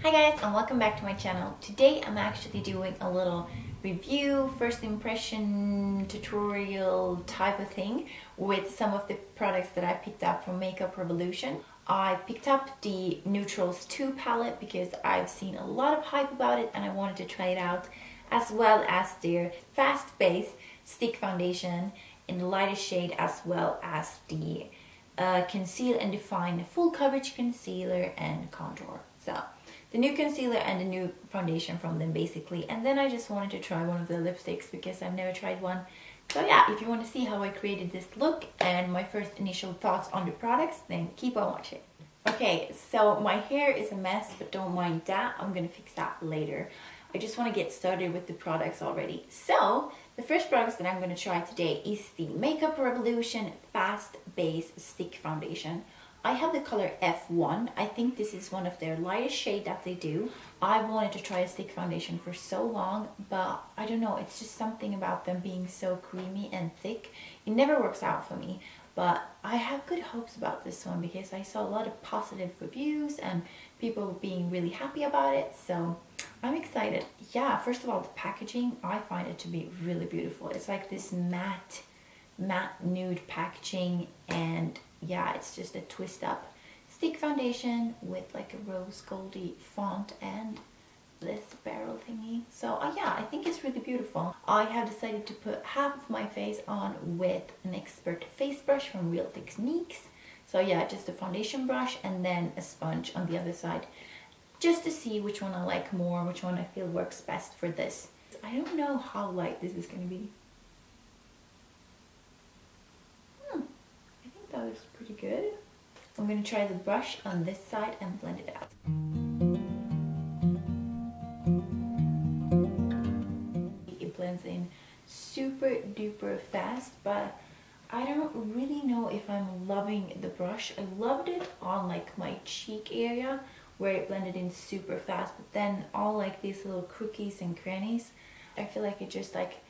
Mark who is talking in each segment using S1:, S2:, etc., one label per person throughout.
S1: Hi guys, and welcome back to my channel. Today I'm actually doing a little review, first impression tutorial type of thing with some of the products that I picked up from Makeup Revolution. I picked up the Neutrals 2 palette because I've seen a lot of hype about it and I wanted to try it out, as well as their Fast Base Stick Foundation in the lightest shade, as well as the Conceal and Define Full Coverage Concealer and Contour. So the new concealer and the new foundation from them basically. And then I just wanted to try one of the lipsticks because I've never tried one. So yeah, if you want to see how I created this look and my first initial thoughts on the products, then keep on watching. Okay, so my hair is a mess, but don't mind that. I'm gonna fix that later. I just want to get started with the products already. So the first products that I'm going to try today is the Makeup Revolution Fast Base Stick Foundation. I have the color F1. I think this is one of their lightest shade that they do. I wanted to try a stick foundation for so long, but I don't know, it's just something about them being so creamy and thick. It never works out for me, but I have good hopes about this one because I saw a lot of positive reviews and people being really happy about it, so I'm excited. Yeah, first of all, the packaging, I find it to be really beautiful. It's like this matte nude packaging, and yeah, it's just a twist up stick foundation with like a rose goldy font and this barrel thingy. So yeah, I think it's really beautiful. I have decided to put half of my face on with an expert face brush from Real Techniques. So yeah, just a foundation brush and then a sponge on the other side, just to see which one I like more, which one I feel works best for this. I don't know how light this is going to be. I think that looks pretty good. I'm going to try the brush on this side and blend it out. It blends in super duper fast, but I don't really know if I'm loving the brush. I loved it on like my cheek area where it blended in super fast, but then all like these little crookies and crannies, I feel like it just like,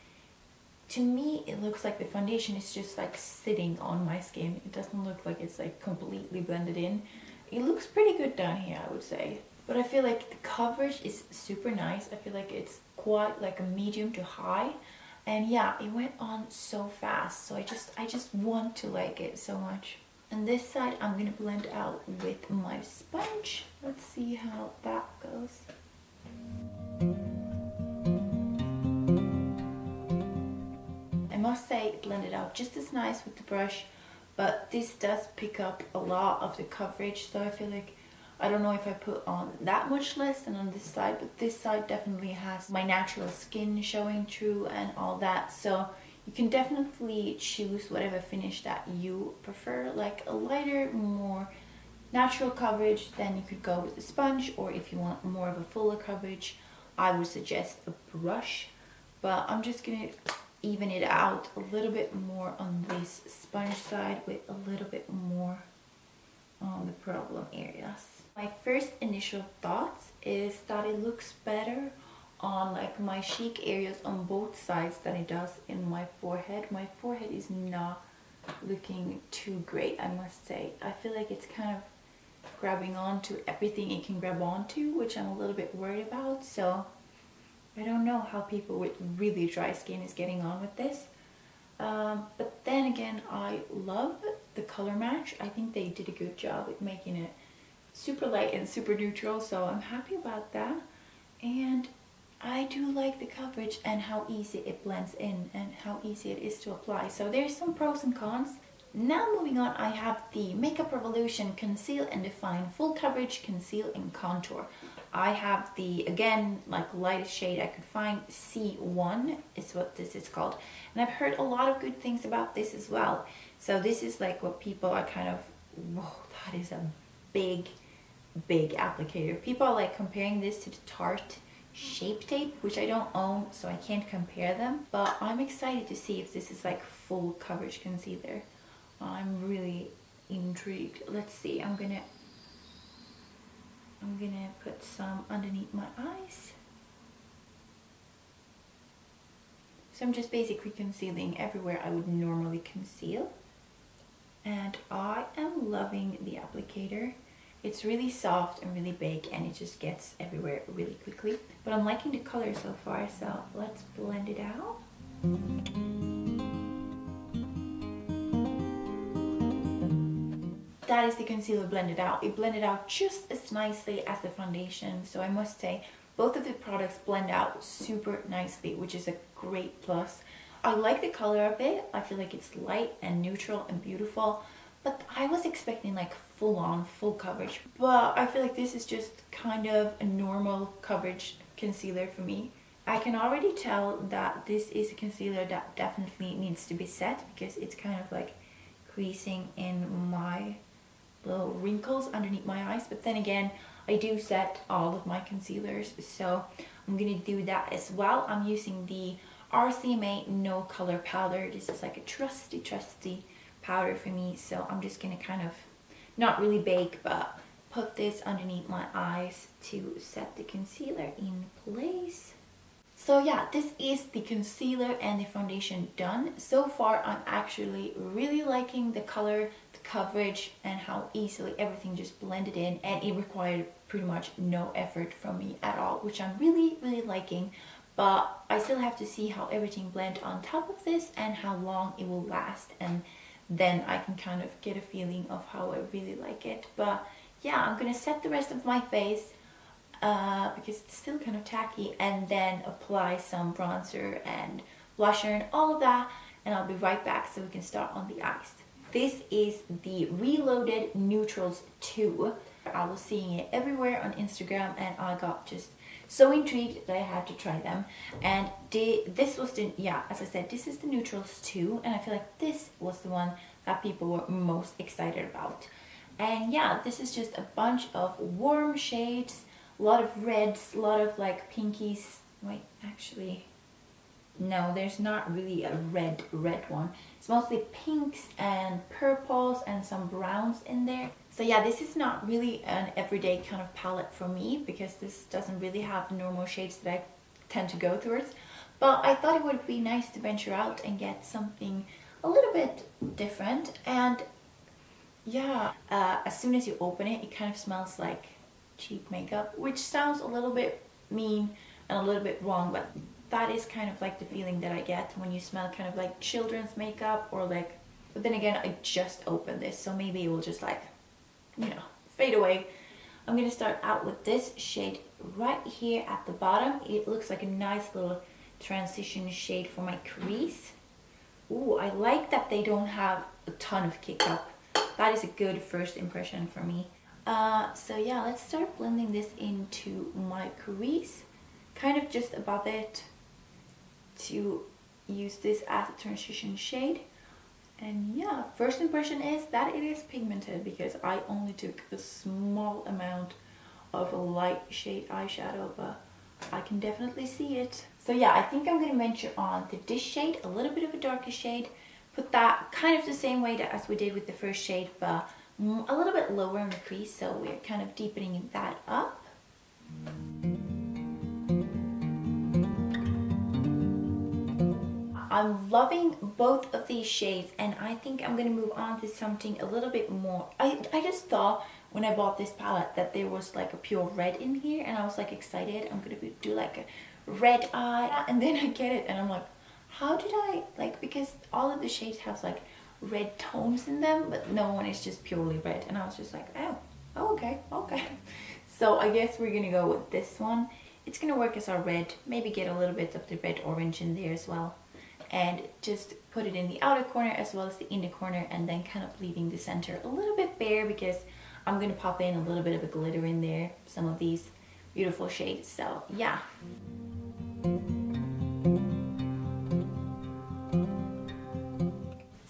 S1: to me it looks like the foundation is just like sitting on my skin. It doesn't look like it's like completely blended in. It looks pretty good down here, I would say, but I feel like the coverage is super nice. I feel like it's quite like a medium to high, and yeah, it went on so fast, so I just want to like it so much. And this side I'm gonna blend out with my sponge. Let's see how that goes. I must say it blended out just as nice with the brush, but this does pick up a lot of the coverage, so I feel like, I don't know if I put on that much less than on this side, but this side definitely has my natural skin showing through and all that, so you can definitely choose whatever finish that you prefer, like a lighter, more natural coverage, then you could go with the sponge, or if you want more of a fuller coverage, I would suggest a brush. But I'm just gonna even it out a little bit more on this sponge side with a little bit more on the problem areas. My first initial thoughts is that it looks better on like my cheek areas on both sides than it does in my forehead. My forehead is not looking too great, I must say. I feel like it's kind of grabbing onto everything it can grab onto, which I'm a little bit worried about. So I don't know how people with really dry skin is getting on with this. But then again, I love the color match. I think they did a good job with making it super light and super neutral, so I'm happy about that. And I do like the coverage and how easy it blends in and how easy it is to apply. So there's some pros and cons. Now moving on, I have the Makeup Revolution Conceal and Define Full Coverage Conceal and Contour. I have the, again, like lightest shade I could find, C1 is what this is called. And I've heard a lot of good things about this as well. So this is like what people are kind of, whoa, that is a big applicator. People are like comparing this to the Tarte Shape Tape, which I don't own, so I can't compare them. But I'm excited to see if this is like full coverage concealer. I'm really intrigued. Let's see, I'm gonna put some underneath my eyes. So I'm just basically concealing everywhere I would normally conceal. And I am loving the applicator. It's really soft and really big, and it just gets everywhere really quickly. But I'm liking the color so far, so let's blend it out. That is the concealer blended out. It blended out just as nicely as the foundation, so I must say both of the products blend out super nicely, which is a great plus. I like the color of it. I feel like it's light and neutral and beautiful, but I was expecting like full-on full coverage, but I feel like this is just kind of a normal coverage concealer for me. I can already tell that this is a concealer that definitely needs to be set, because it's kind of like creasing in my little wrinkles underneath my eyes. But then again, I do set all of my concealers, so I'm gonna do that as well. I'm using the RCMA No Color Powder. This is like a trusty powder for me, so I'm just gonna kind of not really bake, but put this underneath my eyes to set the concealer in place. So yeah, this is the concealer and the foundation done. So far, I'm actually really liking the color, the coverage, and how easily everything just blended in, and it required pretty much no effort from me at all, which I'm really liking. But I still have to see how everything blends on top of this and how long it will last, and then I can kind of get a feeling of how I really like it. But yeah, I'm gonna set the rest of my face because it's still kind of tacky, and then apply some bronzer and blusher and all of that, and I'll be right back so we can start on the eyes. This is the Reloaded Neutrals 2. I was seeing it everywhere on Instagram, and I got just so intrigued that I had to try them. And this was the, yeah, as I said, this is the Neutrals 2, and I feel like this was the one that people were most excited about. And yeah, this is just a bunch of warm shades, a lot of reds, a lot of like pinkies. Wait, actually, no, there's not really a red one. It's mostly pinks and purples and some browns in there. So yeah, this is not really an everyday kind of palette for me, because this doesn't really have the normal shades that I tend to go towards. But I thought it would be nice to venture out and get something a little bit different. And yeah, as soon as you open it, it kind of smells like cheap makeup, which sounds a little bit mean and a little bit wrong, but that is kind of like the feeling that I get when you smell kind of like children's makeup, or like, but then again, I just opened this, so maybe it will just like, you know, fade away. I'm gonna start out with this shade right here at the bottom. It looks like a nice little transition shade for my crease. Ooh, I like that they don't have a ton of kick up. That is a good first impression for me. So yeah, let's start blending this into my crease, kind of just above it, to use this as a transition shade. And yeah, first impression is that it is pigmented, because I only took a small amount of a light shade eyeshadow, but I can definitely see it. So yeah, I think I'm gonna venture on to this shade, a little bit of a darker shade, put that kind of the same way that as we did with the first shade, but a little bit lower in the crease, so we're kind of deepening that up. I'm loving both of these shades, and I think I'm gonna move on to something a little bit more. I just thought when I bought this palette that there was like a pure red in here, and I was like excited. I'm gonna do like a red eye, and then I get it and I'm like, how did I, like, because all of the shades have like red tones in them, but no one is just purely red, and I was just like, oh okay. So I guess we're gonna go with this one. It's gonna work as our red, maybe get a little bit of the red orange in there as well, and just put it in the outer corner as well as the inner corner, and then kind of leaving the center a little bit bare, because I'm gonna pop in a little bit of a glitter in there, some of these beautiful shades. So yeah.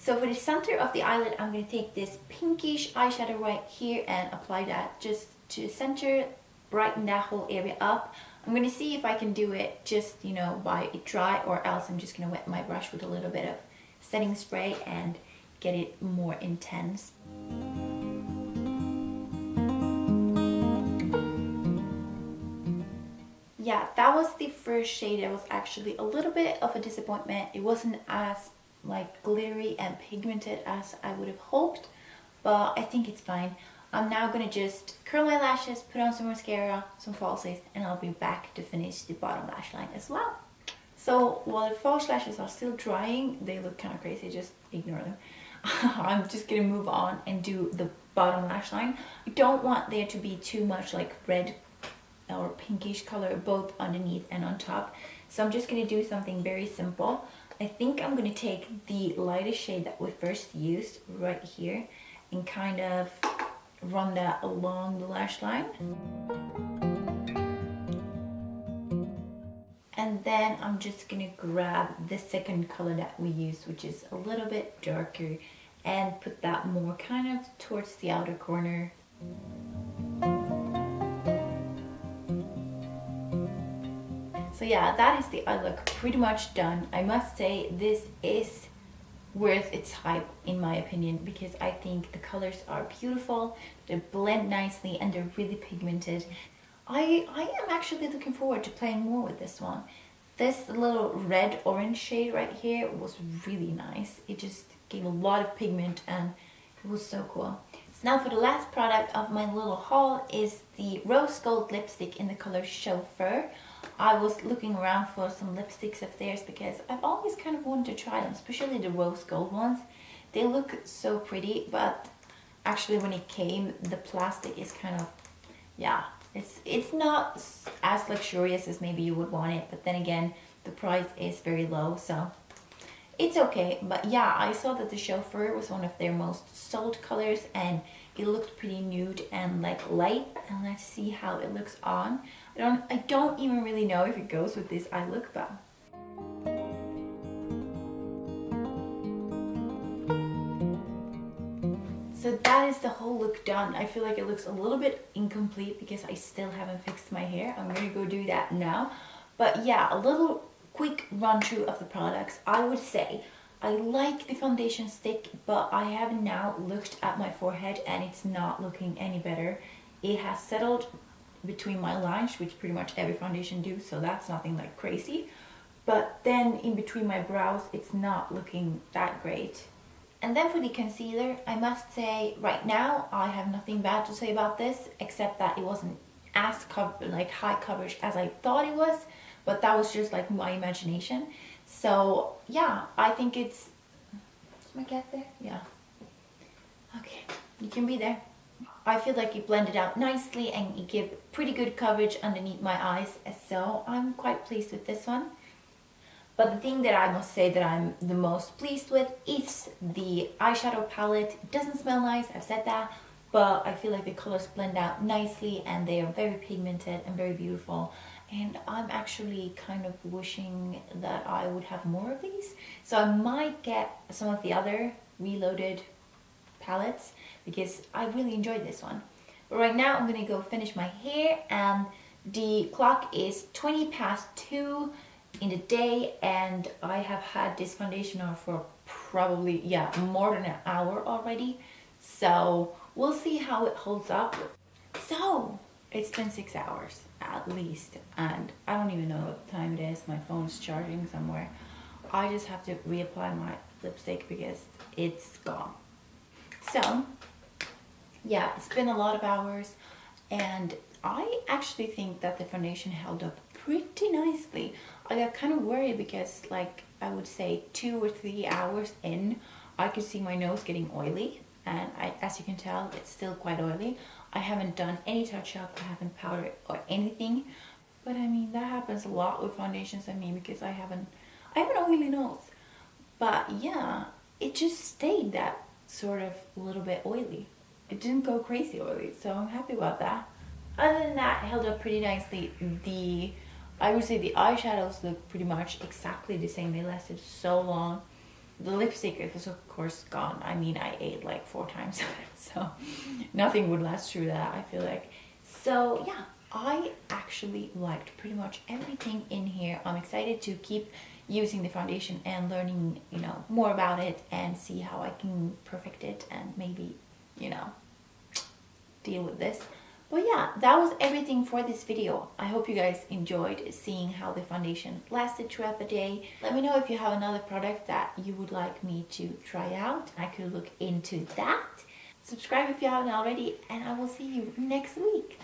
S1: So for the center of the eyelid, I'm going to take this pinkish eyeshadow right here and apply that just to the center, brighten that whole area up. I'm going to see if I can do it just, you know, by it dry, or else I'm just going to wet my brush with a little bit of setting spray and get it more intense. Yeah, that was the first shade. It was actually a little bit of a disappointment. It wasn't as like glittery and pigmented as I would have hoped, but I think it's fine. I'm now gonna just curl my lashes, put on some mascara, some falsies, and I'll be back to finish the bottom lash line as well. So while the false lashes are still drying, they look kind of crazy, just ignore them. I'm just gonna move on and do the bottom lash line. I don't want there to be too much like red or pinkish color both underneath and on top. So I'm just gonna do something very simple. I think I'm gonna take the lightest shade that we first used right here and kind of run that along the lash line. And then I'm just gonna grab the second color that we used, which is a little bit darker, and put that more kind of towards the outer corner. So yeah, that is the eye look pretty much done. I must say this is worth its hype in my opinion, because I think the colors are beautiful, they blend nicely, and they're really pigmented. I am actually looking forward to playing more with this one. This little red orange shade right here was really nice. It just gave a lot of pigment and it was so cool. So now for the last product of my little haul is the rose gold lipstick in the color Chauffeur. I was looking around for some lipsticks of theirs because I've always kind of wanted to try them, especially the rose gold ones. They look so pretty, but actually when it came, the plastic is kind of, yeah, it's not as luxurious as maybe you would want it, but then again, the price is very low, so it's okay. But yeah, I saw that the Chauffeur was one of their most sold colors and it looked pretty nude and like light, and let's see how it looks on. I don't even really know if it goes with this eye look, but so that is the whole look done. I feel like it looks a little bit incomplete because I still haven't fixed my hair. I'm gonna go do that now. But yeah, a little quick run through of the products. I would say I like the foundation stick, but I have now looked at my forehead and it's not looking any better. It has settled between my lines, which pretty much every foundation do, so that's nothing like crazy. But then in between my brows, it's not looking that great. And then for the concealer, I must say right now I have nothing bad to say about this, except that it wasn't as high coverage as I thought it was, but that was just like my imagination. So yeah, I think it's, is my cat there? Yeah. Okay, you can be there. I feel like it blended out nicely and it gave pretty good coverage underneath my eyes, so I'm quite pleased with this one. But the thing that I must say that I'm the most pleased with is the eyeshadow palette. It doesn't smell nice, I've said that, but I feel like the colors blend out nicely and they are very pigmented and very beautiful. And I'm actually kind of wishing that I would have more of these. So I might get some of the other Reloaded palettes because I really enjoyed this one. But right now I'm gonna go finish my hair, and the clock is 20 past 2 in the day, and I have had this foundation on for probably, yeah, more than an hour already. So we'll see how it holds up. So it's been 6 hours at least, and I don't even know what time it is. My phone's charging somewhere. I just have to reapply my lipstick because it's gone. So yeah, it's been a lot of hours, and I actually think that the foundation held up pretty nicely. I got kind of worried because, like, I would say 2 or 3 hours in, I could see my nose getting oily, and as you can tell, it's still quite oily. I haven't done any touch-up, I haven't powdered or anything, but I mean, that happens a lot with foundations, I mean, because I have an oily nose. But yeah, it just stayed that sort of a little bit oily. It didn't go crazy oily, so I'm happy about that. Other than that, it held up pretty nicely. I would say the eyeshadows look pretty much exactly the same. They lasted so long. The lipstick, it was of course gone. I mean, I ate like 4 times, so nothing would last through that, I feel like. So yeah, I actually liked pretty much everything in here. I'm excited to keep using the foundation and learning, you know, more about it and see how I can perfect it and maybe, you know, deal with this. But yeah, that was everything for this video. I hope you guys enjoyed seeing how the foundation lasted throughout the day. Let me know if you have another product that you would like me to try out. I could look into that. Subscribe if you haven't already, and I will see you next week.